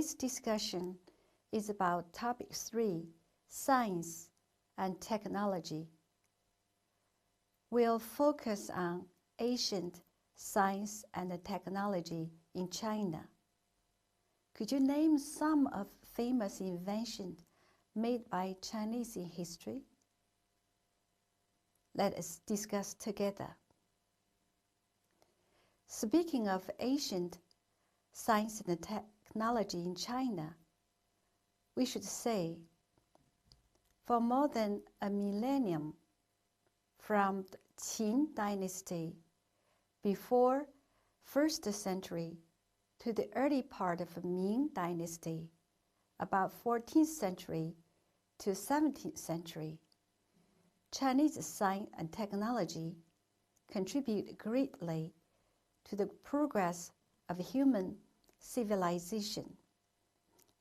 Today's discussion is about topic 3, science and technology. We'll focus on ancient science and technology in China. Could you name some of famous inventions made by Chinese in history? Let us discuss together. Speaking of ancient science and technology in China, we should say, for more than a millennium, from the Qin dynasty before 1st century to the early part of Ming dynasty, about 14th century to 17th century, Chinese science and technology contribute greatly to the progress of human civilization.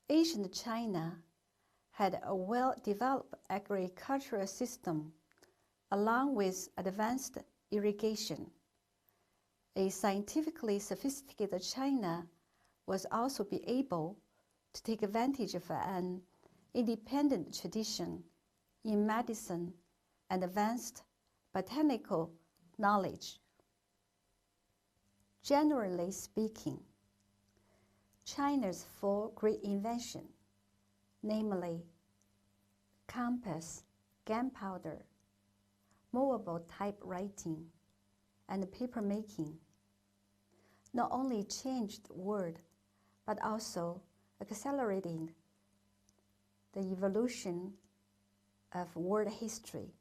Ancient China had a well-developed agricultural system along with advanced irrigation. A scientifically sophisticated China was also be able to take advantage of an independent tradition in medicine and advanced botanical knowledge. Generally speaking, China's 4 great inventions, namely compass, gunpowder, movable typewriting, and paper making, not only changed the world, but also accelerating the evolution of world history.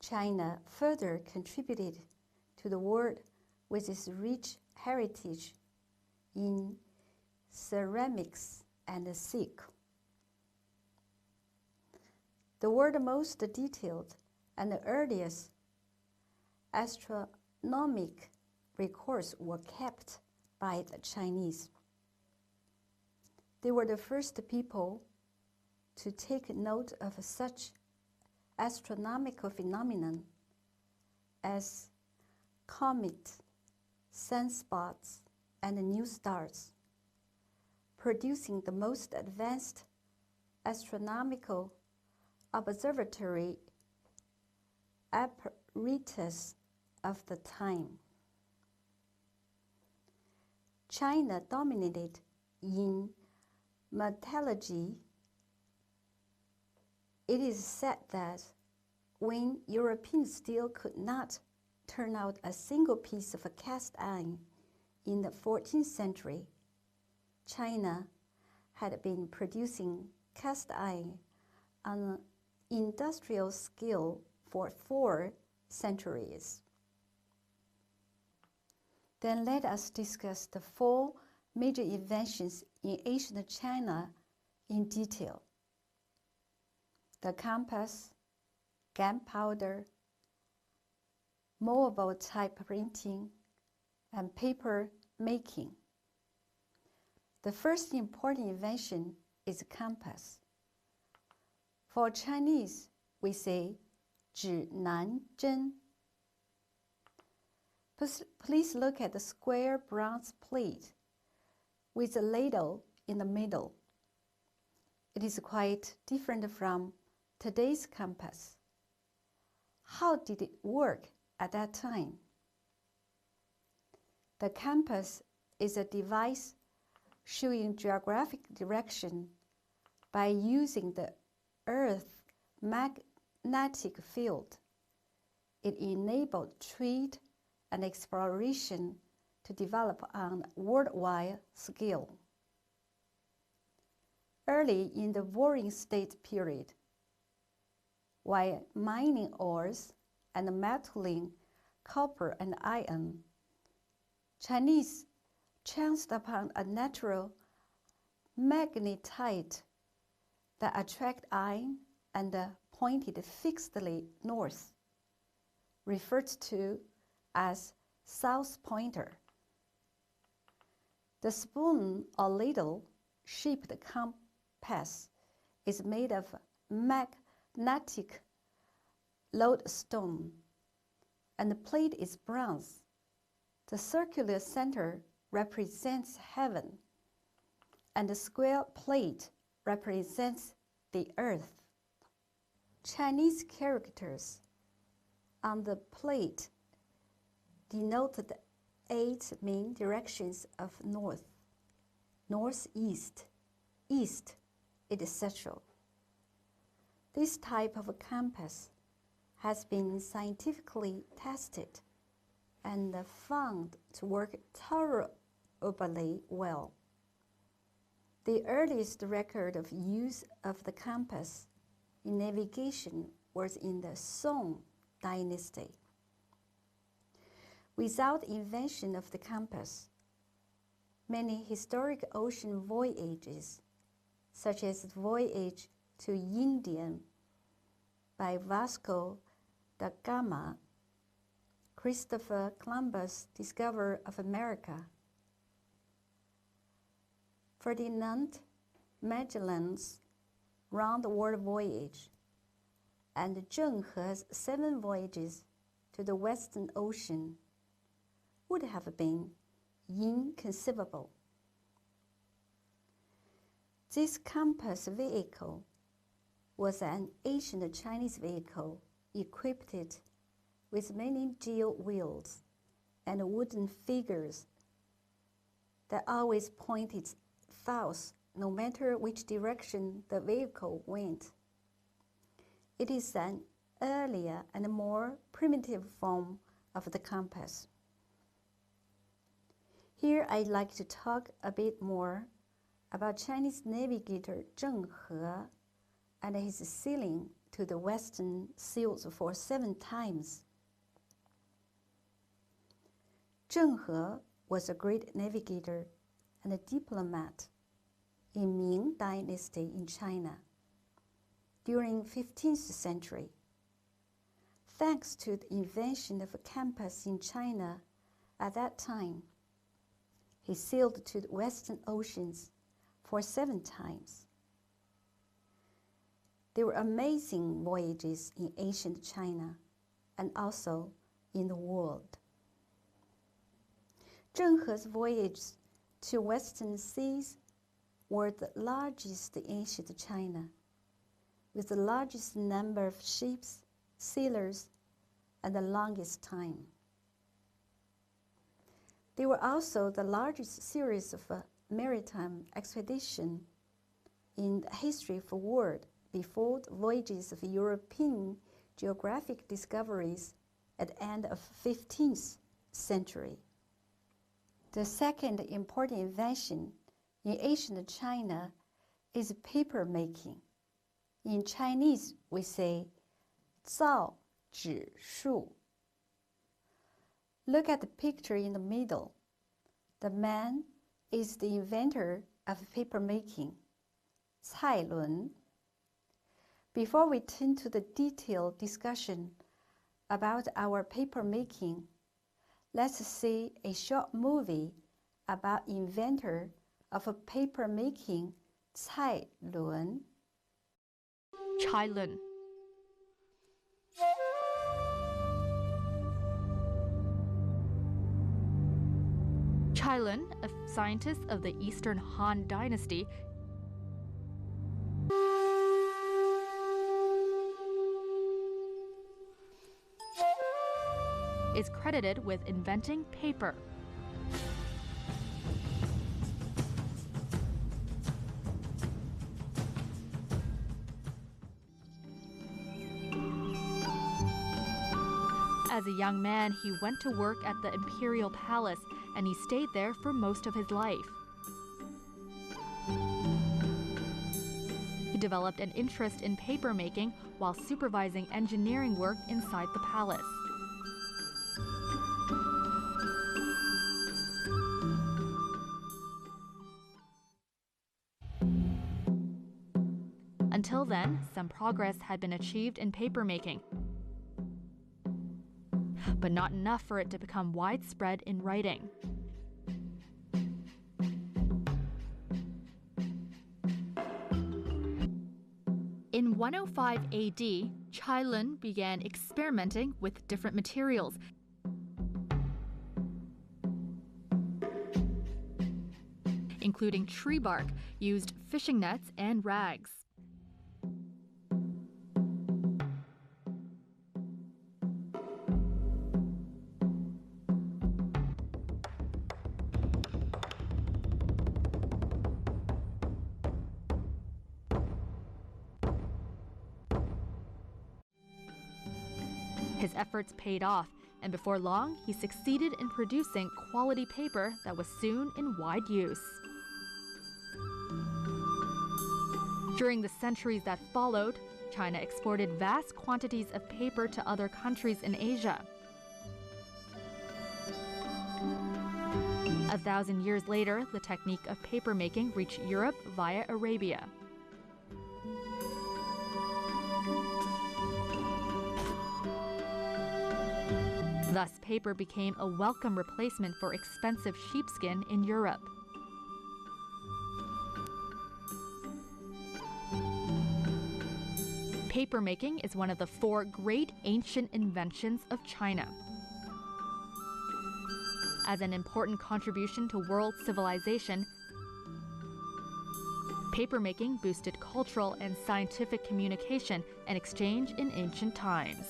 China further contributed to the world with its rich heritage in ceramics and silk. The world's most detailed and the earliest astronomic records were kept by the Chinese. They were the first people to take note of such astronomical phenomenon as comets, sunspots, and new stars, producing the most advanced astronomical observatory apparatus of the time. China dominated in metallurgy. It is said that when Europeans still could not turn out a single piece of cast iron in the 14th century, China had been producing cast iron on an industrial scale for 4 centuries. Then let us discuss the 4 major inventions in ancient China in detail. The compass, gunpowder, movable type printing, and paper making. The first important invention is compass. For Chinese, we say 指南针. Please look at the square bronze plate with a ladle in the middle. It is quite different from today's compass. How did it work at that time? The compass is a device showing geographic direction by using the Earth's magnetic field. It enabled trade and exploration to develop on a worldwide scale. Early in the Warring State period, while mining ores and metalling copper and iron, Chinese chanced upon a natural magnetite that attracted iron and pointed fixedly north, referred to as South Pointer. The spoon or ladle-shaped compass is made of magnetic lodestone, and the plate is bronze. The circular center represents heaven, and the square plate represents the earth. Chinese characters on the plate denote the 8 main directions of north, northeast, east, etc. This type of compass has been scientifically tested and found to work tolerably well. The earliest record of use of the compass in navigation was in the Song dynasty. Without the invention of the compass, many historic ocean voyages, such as the voyage to India by Vasco da Gama, Christopher Columbus' discoverer of America, Ferdinand Magellan's round-the-world voyage, and Zheng He's 7 voyages to the Western Ocean, would have been inconceivable. This compass vehicle was an ancient Chinese vehicle equipped with many geo wheels and wooden figures that always pointed south no matter which direction the vehicle went. It is an earlier and more primitive form of the compass. Here I'd like to talk a bit more about Chinese navigator Zheng He and his sailing to the western seas for 7 times. Zheng He was a great navigator and a diplomat in Ming Dynasty in China during 15th century. Thanks to the invention of a compass in China at that time, he sailed to the Western Oceans for 7 times. There were amazing voyages in ancient China and also in the world. Zheng He's voyages to Western seas were the largest in ancient China, with the largest number of ships, sailors, and the longest time. They were also the largest series of maritime expedition in the history of the world before the voyages of European geographic discoveries at the end of 15th century. The second important invention in ancient China is paper making. In Chinese, we say 造纸术. Look at the picture in the middle. The man is the inventor of paper making, Cai Lun. Before we turn to the detailed discussion about our paper making, let's see a short movie about inventor of paper making, Cai Lun. Cai Lun. Cai Lun, a scientist of the Eastern Han Dynasty, is credited with inventing paper. As a young man, he went to work at the imperial palace, and he stayed there for most of his life. He developed an interest in paper making while supervising engineering work inside the palace. Until then, some progress had been achieved in papermaking, but not enough for it to become widespread in writing. In 105 AD, Cai Lun began experimenting with different materials, including tree bark, used fishing nets and rags. His efforts paid off, and before long, he succeeded in producing quality paper that was soon in wide use. During the centuries that followed, China exported vast quantities of paper to other countries in Asia. 1,000 years later, the technique of papermaking reached Europe via Arabia. Thus, paper became a welcome replacement for expensive sheepskin in Europe. Papermaking is one of the 4 great ancient inventions of China. As an important contribution to world civilization, papermaking boosted cultural and scientific communication and exchange in ancient times.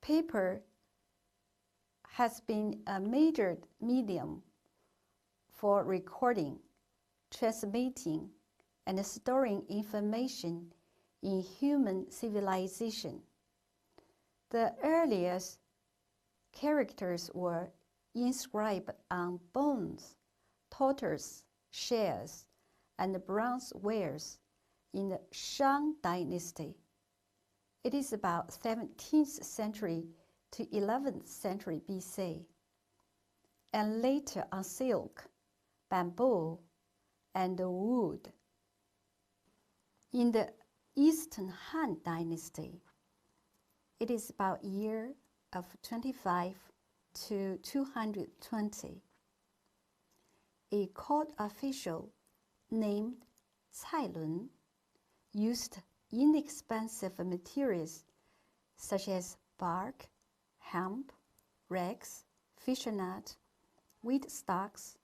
Paper has been a major medium for recording, transmitting, and storing information in human civilization. The earliest characters were inscribed on bones, tortoise shells, and bronze wares in the Shang dynasty. It is about 17th century to 11th century BC, and later on silk, bamboo, and wood. In the Eastern Han dynasty, it is about year of 25 to 220. A court official named Cai Lun used inexpensive materials such as bark, hemp, rags, fisher net, wheat stalks,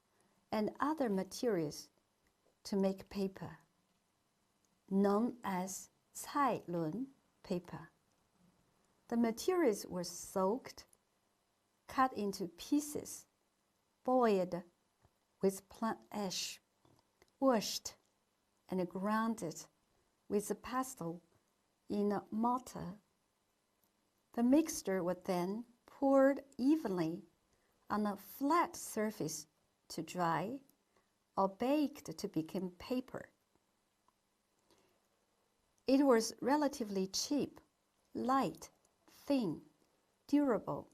and other materials to make paper, known as Cai Lun paper. The materials were soaked, cut into pieces, boiled with plant ash, washed, and grounded with a pestle in a mortar. The mixture was then poured evenly on a flat surface to dry or baked to become paper. It was relatively cheap, light, thin, durable,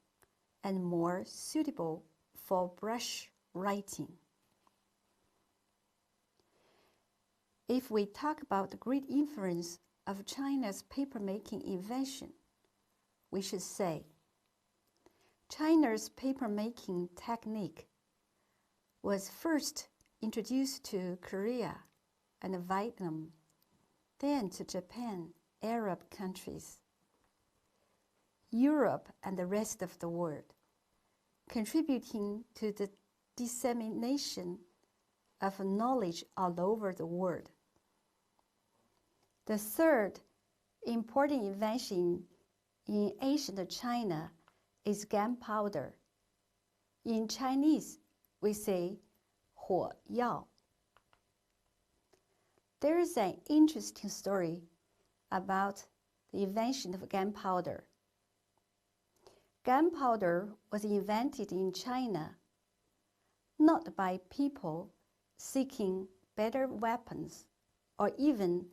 and more suitable for brush writing. If we talk about the great influence of China's papermaking invention, we should say China's papermaking technique was first introduced to Korea and Vietnam, then to Japan, Arab countries, Europe, and the rest of the world, contributing to the dissemination of knowledge all over the world. The third important invention in ancient China is gunpowder. In Chinese, we say 火药. There is an interesting story about the invention of gunpowder. Gunpowder was invented in China not by people seeking better weapons or even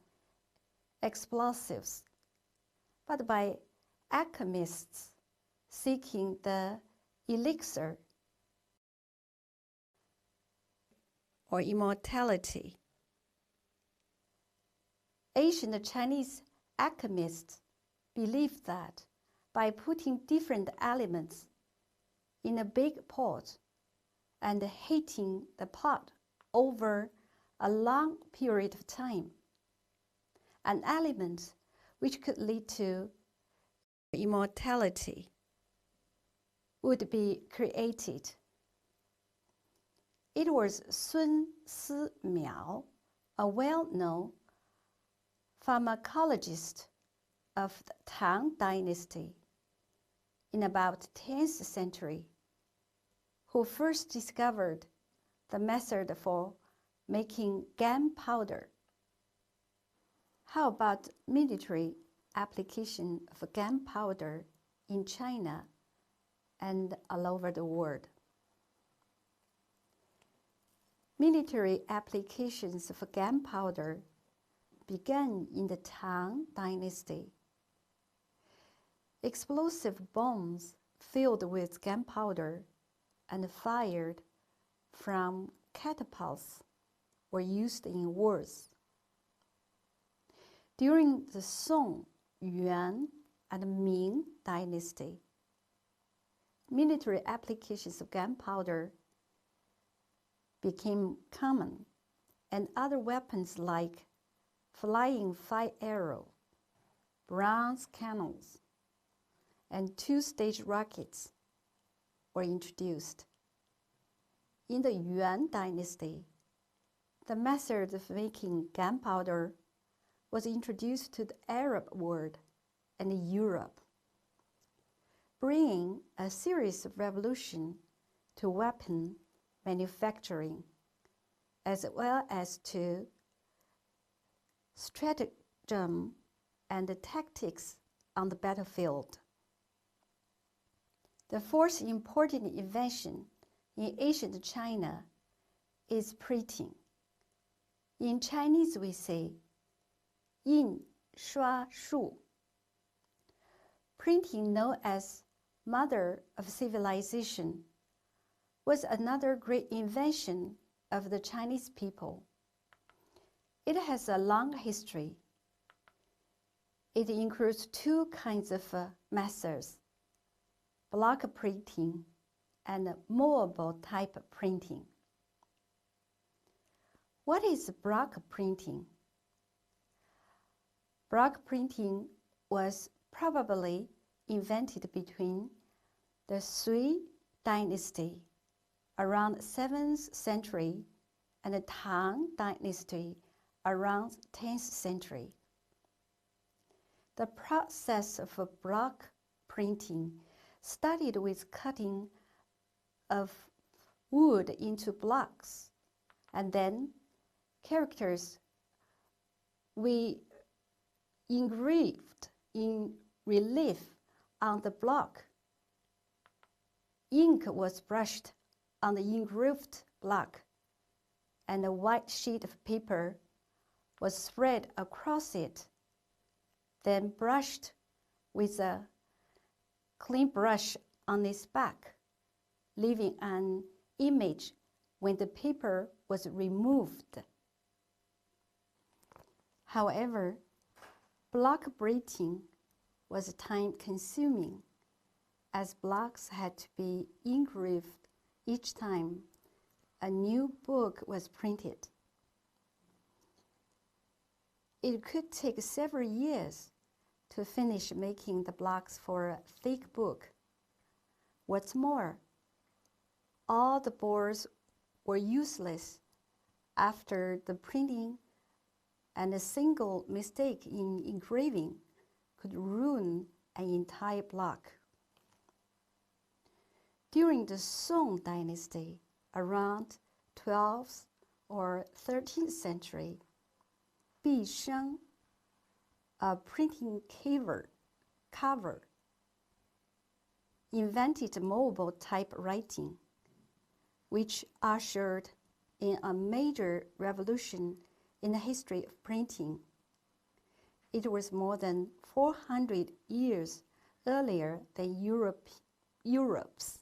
explosives, but by alchemists seeking the elixir or immortality. Ancient Chinese alchemists believed that by putting different elements in a big pot and heating the pot over a long period of time, an element which could lead to immortality would be created. It was Sun Si-miao, a well-known pharmacologist of the Tang Dynasty in about 10th century, who first discovered the method for making gunpowder. How about military application of gunpowder in China and all over the world? Military applications of gunpowder began in the Tang Dynasty. Explosive bombs filled with gunpowder and fired from catapults were used in wars. During the Song, Yuan, and Ming Dynasty, military applications of gunpowder became common, and other weapons like flying fire arrow, bronze cannons, and two-stage rockets were introduced. In the Yuan Dynasty, the method of making gunpowder was introduced to the Arab world and Europe, bringing a series of revolutions to weapon manufacturing, as well as to stratagem and tactics on the battlefield. The fourth important invention in ancient China is printing. In Chinese we say 印刷术. Printing, known as mother of civilization, was another great invention of the Chinese people. It has a long history. It includes two kinds of methods: block printing and movable type printing. What is block printing? Block printing was probably invented between the Sui Dynasty around 7th century and the Tang Dynasty around 10th century. The process of block printing started with cutting of wood into blocks, and then characters we engraved in relief on the block. Ink was brushed on the engraved block, and a white sheet of paper was spread across it, then brushed with a clean brush on its back, leaving an image when the paper was removed. However, block printing was time-consuming, as blocks had to be engraved each time a new book was printed. It could take several years to finish making the blocks for a thick book. What's more, all the boards were useless after the printing, and a single mistake in engraving could ruin an entire block. During the Song Dynasty, around 12th or 13th century, Bi Sheng, a printing cover, invented mobile typewriting, which ushered in a major revolution in the history of printing. It was more than 400 years earlier than Europe's.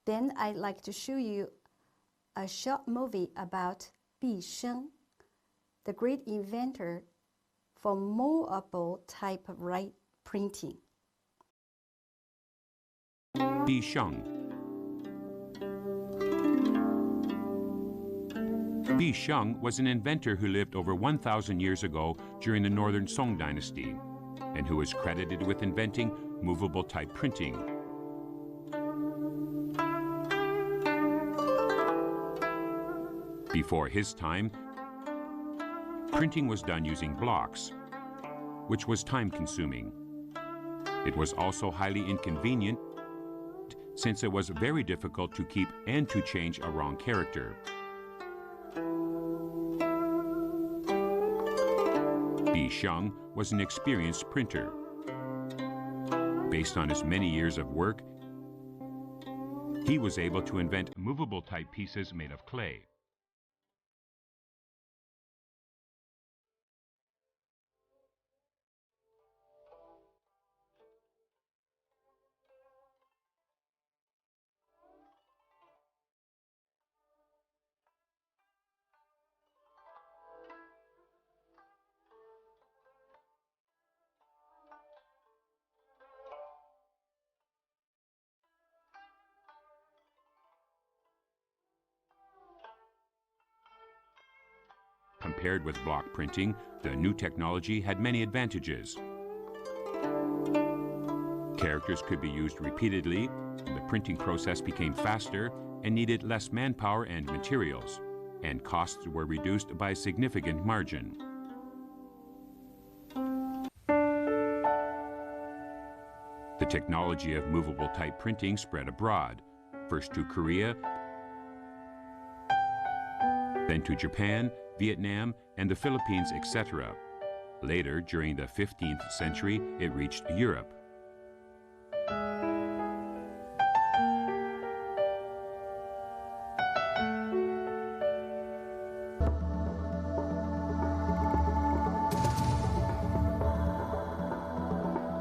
Then I'd like to show you a short movie about Bi Sheng, the great inventor for movable typewriter printing. Bi Sheng. Bi Sheng was an inventor who lived over 1,000 years ago during the Northern Song Dynasty, and who is credited with inventing movable type printing. Before his time, printing was done using blocks, which was time-consuming. It was also highly inconvenient since it was very difficult to keep and to change a wrong character. Bi Xiang was an experienced printer. Based on his many years of work, he was able to invent movable type pieces made of clay. Compared with block printing, the new technology had many advantages. Characters could be used repeatedly, the printing process became faster and needed less manpower and materials, and costs were reduced by a significant margin. The technology of movable type printing spread abroad, first to Korea, then to Japan, Vietnam, and the Philippines, etc. Later, during the 15th century, it reached Europe.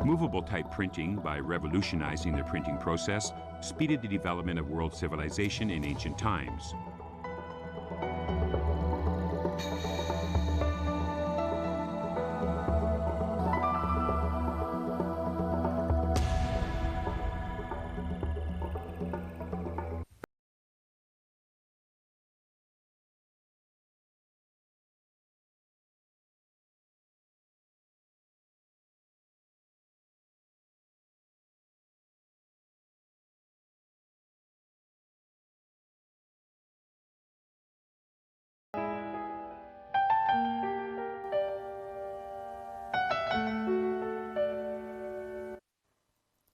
Movable type printing, by revolutionizing the printing process, speeded the development of world civilization in ancient times.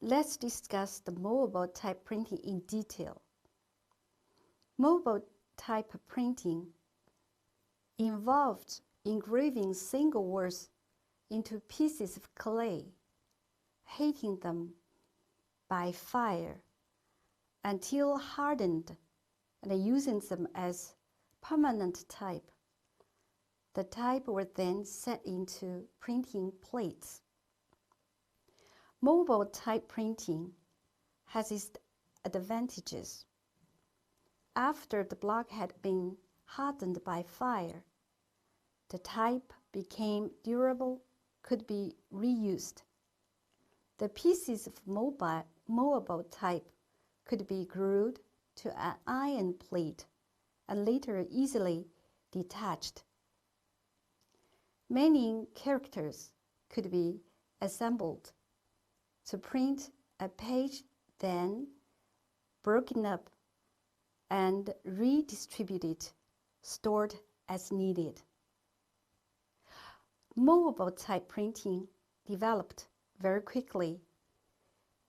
Let's discuss the movable type printing in detail. Movable type printing involved engraving single words into pieces of clay, heating them by fire until hardened, and using them as permanent type. The type were then set into printing plates. Mobile type printing has its advantages. After the block had been hardened by fire, the type became durable, could be reused. The pieces of movable type could be glued to an iron plate and later easily detached. Many characters could be assembled to print a page, then broken up and redistributed, stored as needed. Movable type printing developed very quickly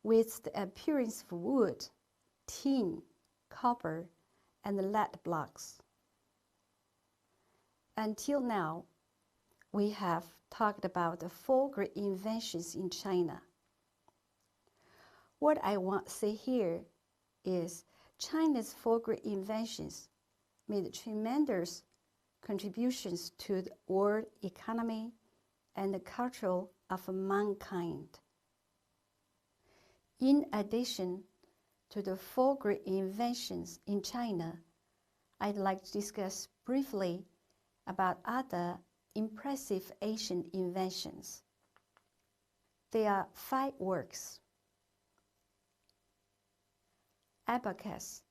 with the appearance of wood, tin, copper, and lead blocks. Until now, we have talked about the 4 great inventions in China. What I want to say here is China's 4 great inventions made tremendous contributions to the world economy and the culture of mankind. In addition to the 4 great inventions in China, I'd like to discuss briefly about other impressive Asian inventions. There are 5 works: abacus,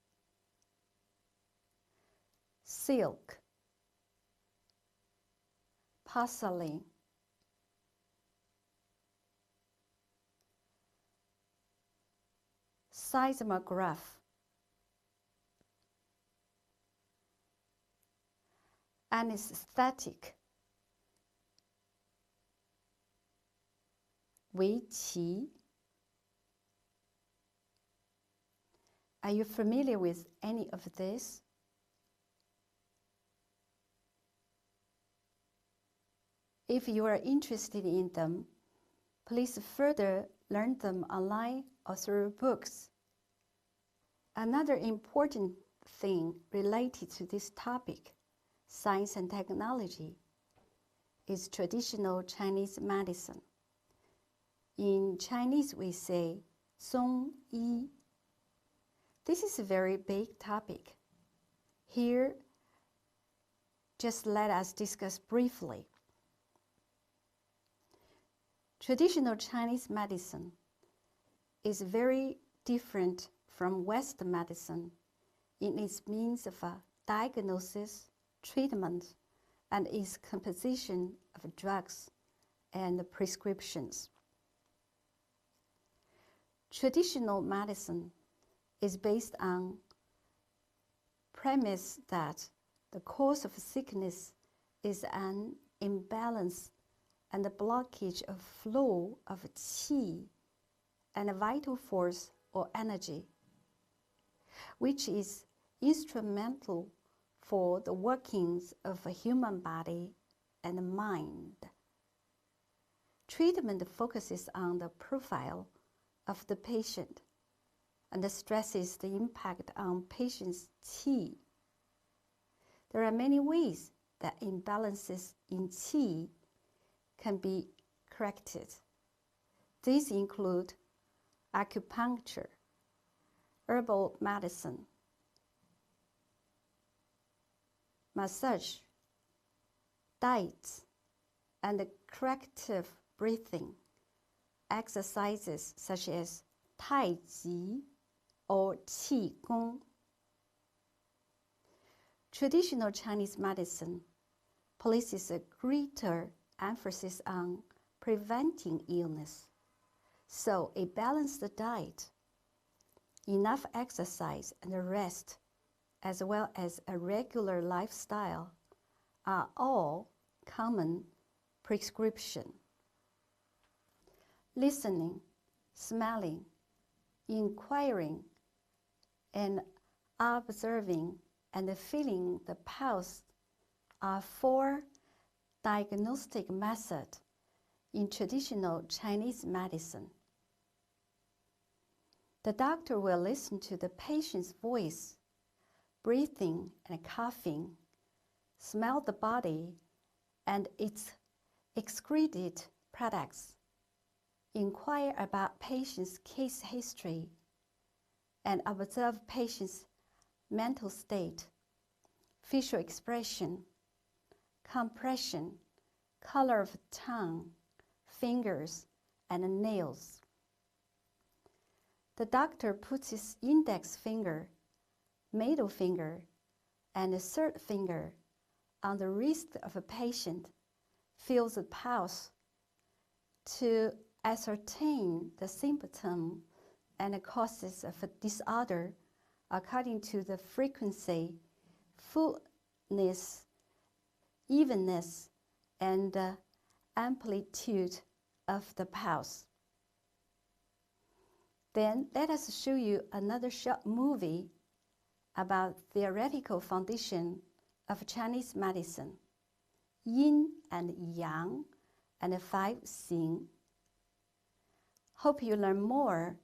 silk, porcelain, seismograph, anesthetic, 围棋. Are you familiar with any of this? If you are interested in them, please further learn them online or through books. Another important thing related to this topic, science and technology, is traditional Chinese medicine. In Chinese, we say 中医. This is a very big topic. Here, just let us discuss briefly. Traditional Chinese medicine is very different from Western medicine in its means of diagnosis, treatment, and its composition of drugs and prescriptions. Traditional medicine is based on premise that the cause of sickness is an imbalance and the blockage of flow of qi and a vital force or energy, which is instrumental for the workings of a human body and mind. Treatment focuses on the profile of the patient and stresses the impact on patient's qi. There are many ways that imbalances in qi can be corrected. These include acupuncture, herbal medicine, massage, diet, and corrective breathing, exercises such as Tai Chi or Qi Gong. Traditional Chinese medicine places a greater emphasis on preventing illness, so a balanced diet, enough exercise and rest, as well as a regular lifestyle, are all common prescription. Listening, smelling, inquiring, and observing and feeling the pulse are 4 diagnostic methods in traditional Chinese medicine. The doctor will listen to the patient's voice, breathing and coughing, smell the body and its excreted products, inquire about patient's case history, and observe patient's mental state, facial expression, compression, color of tongue, fingers, and nails. The doctor puts his index finger, middle finger, and a third finger on the wrist of a patient, feels the pulse to ascertain the symptom and the causes of a disorder according to the frequency, fullness, evenness, and amplitude of the pulse. Then let us show you another short movie about theoretical foundation of Chinese medicine, Yin and Yang, and 5 Xing. Hope you learn more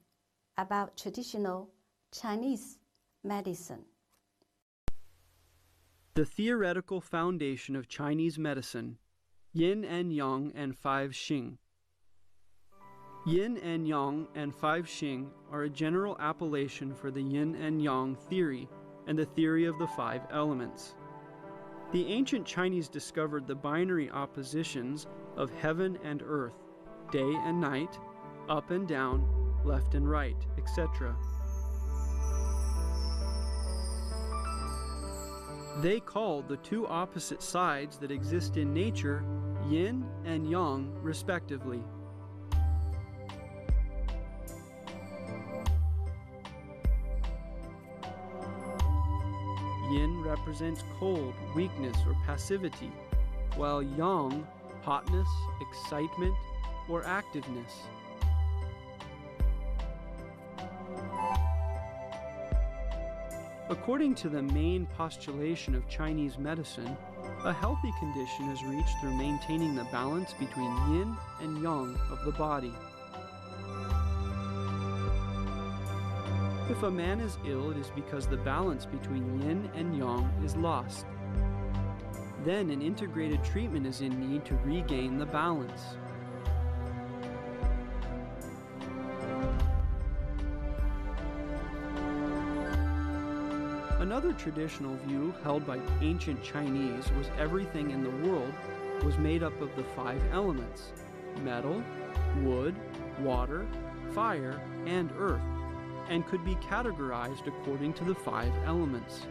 about traditional Chinese medicine. The theoretical foundation of Chinese medicine, Yin and Yang and 5 Xing. Yin and Yang and 5 Xing are a general appellation for the Yin and Yang theory and the theory of the 5 elements. The ancient Chinese discovered the binary oppositions of heaven and earth, day and night, up and down, left and right, etc. They called the 2 opposite sides that exist in nature yin and yang, respectively. yin represents cold, weakness, or passivity, while yang, hotness, excitement, or activeness. According to the main postulation of Chinese medicine, a healthy condition is reached through maintaining the balance between yin and yang of the body. If a man is ill, it is because the balance between yin and yang is lost. Then an integrated treatment is in need to regain the balance. Another traditional view held by ancient Chinese was everything in the world was made up of the 5 elements: metal, wood, water, fire, and earth, and could be categorized according to the 5 elements.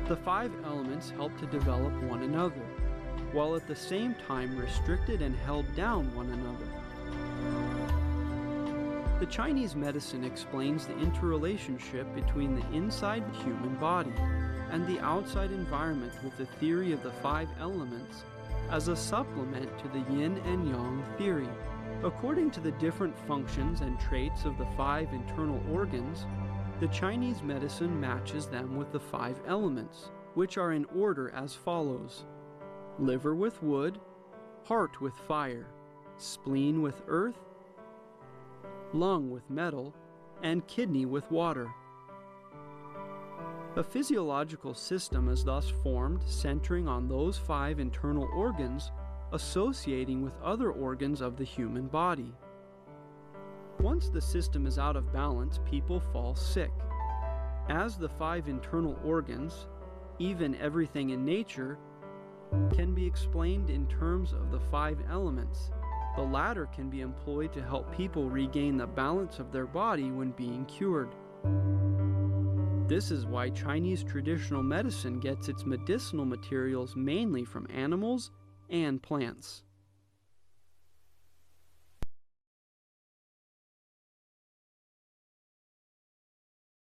The 5 elements helped to develop one another, while at the same time restricted and held down one another. The Chinese medicine explains the interrelationship between the inside human body and the outside environment with the theory of the 5 elements as a supplement to the yin and yang theory. According to the different functions and traits of the 5 internal organs, the Chinese medicine matches them with the 5 elements, which are in order as follows: liver with wood, heart with fire, spleen with earth, lung with metal, and kidney with water. A physiological system is thus formed centering on those 5 internal organs associating with other organs of the human body. Once the system is out of balance, people fall sick. As the 5 internal organs, even everything in nature, can be explained in terms of the 5 elements, the latter can be employed to help people regain the balance of their body when being cured. This is why Chinese traditional medicine gets its medicinal materials mainly from animals and plants.